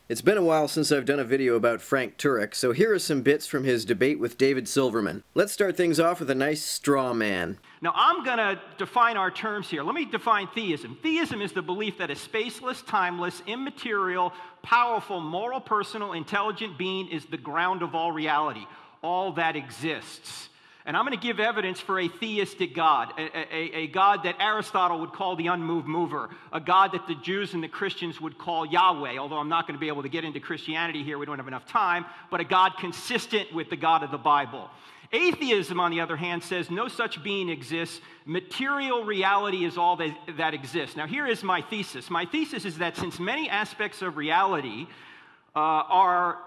It's been a while since I've done a video about Frank Turek, so here are some bits from his debate with David Silverman. Let's start things off with a nice straw man. Now, I'm going to define our terms here. Let me define theism. Theism is the belief that a spaceless, timeless, immaterial, powerful, moral, personal, intelligent being is the ground of all reality, all that exists. And I'm going to give evidence for a theistic God, a God that Aristotle would call the unmoved mover, a God that the Jews and the Christians would call Yahweh, although I'm not going to be able to get into Christianity here, we don't have enough time, but a God consistent with the God of the Bible. Atheism, on the other hand, says no such being exists. Material reality is all that exists. Now, here is my thesis. My thesis is that since many aspects of reality are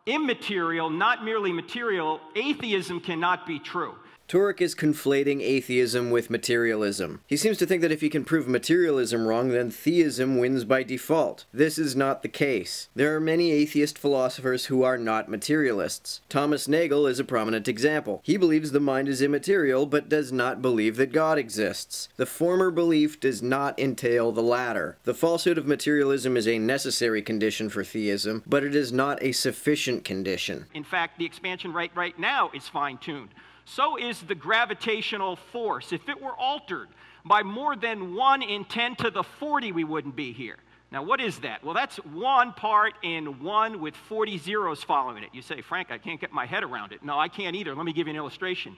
immaterial, not merely material, atheism cannot be true. Turek is conflating atheism with materialism. He seems to think that if he can prove materialism wrong, then theism wins by default. This is not the case. There are many atheist philosophers who are not materialists. Thomas Nagel is a prominent example. He believes the mind is immaterial, but does not believe that God exists. The former belief does not entail the latter. The falsehood of materialism is a necessary condition for theism, but it is not a sufficient condition. In fact, the expansion rate right now is fine-tuned. So is the gravitational force. If it were altered by more than 1 in 10 to the 40, we wouldn't be here. Now, what is that? Well, that's 1 part in 1 with 40 zeros following it. You say, Frank, I can't get my head around it. No, I can't either. Let me give you an illustration.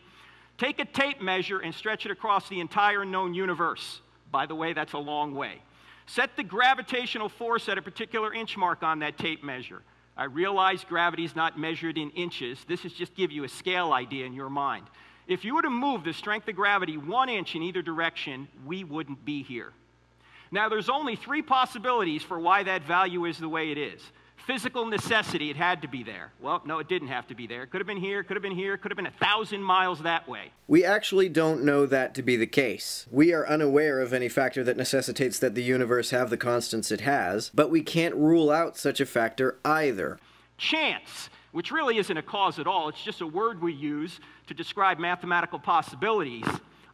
Take a tape measure and stretch it across the entire known universe. By the way, that's a long way. Set the gravitational force at a particular inch mark on that tape measure. I realize gravity is not measured in inches. This is just give you a scale idea in your mind. If you were to move the strength of gravity 1 inch in either direction, we wouldn't be here. Now, there's only 3 possibilities for why that value is the way it is. Physical necessity, it had to be there. Well, no, it didn't have to be there. It could have been here, could have been here, could have been 1,000 miles that way. We actually don't know that to be the case. We are unaware of any factor that necessitates that the universe have the constants it has, but we can't rule out such a factor either. Chance, which really isn't a cause at all, it's just a word we use to describe mathematical possibilities.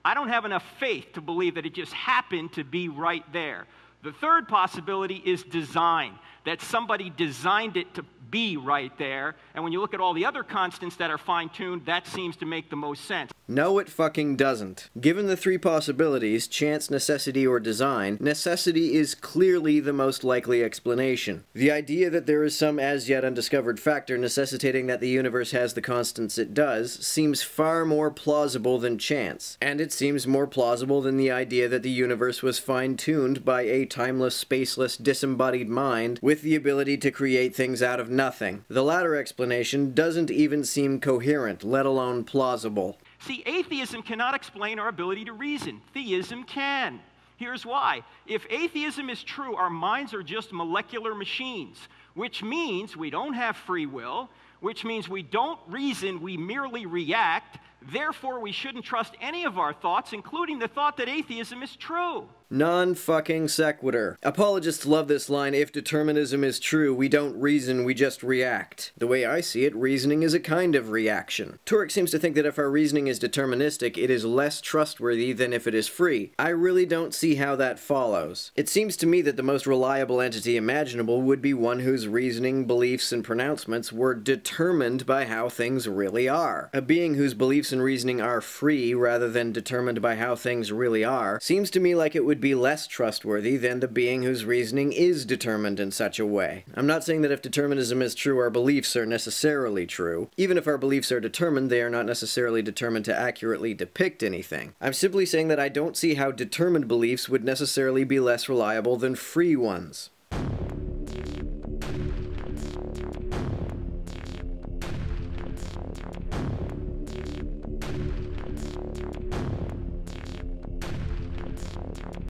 I don't have enough faith to believe that it just happened to be right there. The third possibility is design, that somebody designed it to be right there, and when you look at all the other constants that are fine-tuned, that seems to make the most sense. No, it fucking doesn't. Given the 3 possibilities, chance, necessity, or design, necessity is clearly the most likely explanation. The idea that there is some as-yet undiscovered factor necessitating that the universe has the constants it does seems far more plausible than chance, and it seems more plausible than the idea that the universe was fine-tuned by a timeless, spaceless, disembodied mind with the ability to create things out of nothing. The latter explanation doesn't even seem coherent, let alone plausible. See, atheism cannot explain our ability to reason. Theism can. Here's why. If atheism is true, our minds are just molecular machines, which means we don't have free will, which means we don't reason, we merely react. Therefore, we shouldn't trust any of our thoughts, including the thought that atheism is true. Non-fucking sequitur. Apologists love this line, if determinism is true, we don't reason, we just react. The way I see it, reasoning is a kind of reaction. Turek seems to think that if our reasoning is deterministic, it is less trustworthy than if it is free. I really don't see how that follows. It seems to me that the most reliable entity imaginable would be one whose reasoning, beliefs, and pronouncements were determined by how things really are. A being whose beliefs and reasoning are free rather than determined by how things really are seems to me like it would be less trustworthy than the being whose reasoning is determined in such a way. I'm not saying that if determinism is true, our beliefs are necessarily true. Even if our beliefs are determined, they are not necessarily determined to accurately depict anything. I'm simply saying that I don't see how determined beliefs would necessarily be less reliable than free ones.